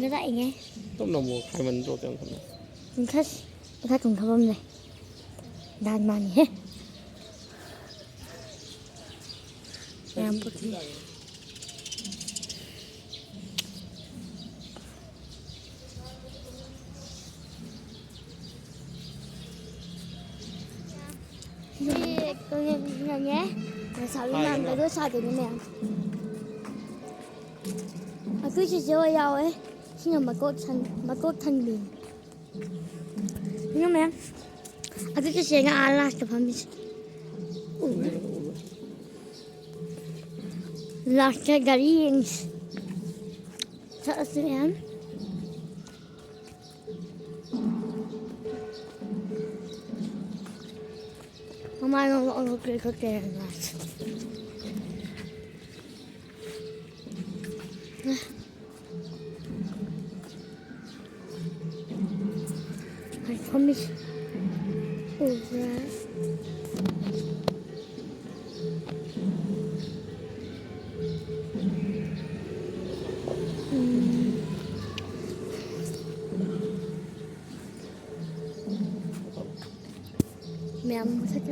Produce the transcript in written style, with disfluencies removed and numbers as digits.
ก็ได้ไง ต้มหน่อหมูใครมันโดดจังคนนั้น มันแค่ถุงทบเลยดานมันเฮ้แอมปกติตัวอย่างเงี้ยสาวยิ่งนำไปด้วยชาตินี่แม่อากูจะเจอยาวที่ยังมากดทันบินนี่แม่อากูจะเสียงอะไรกับพามิสLaska garings sa asian Mama no creo que más Ay, komis Mẹ mua sách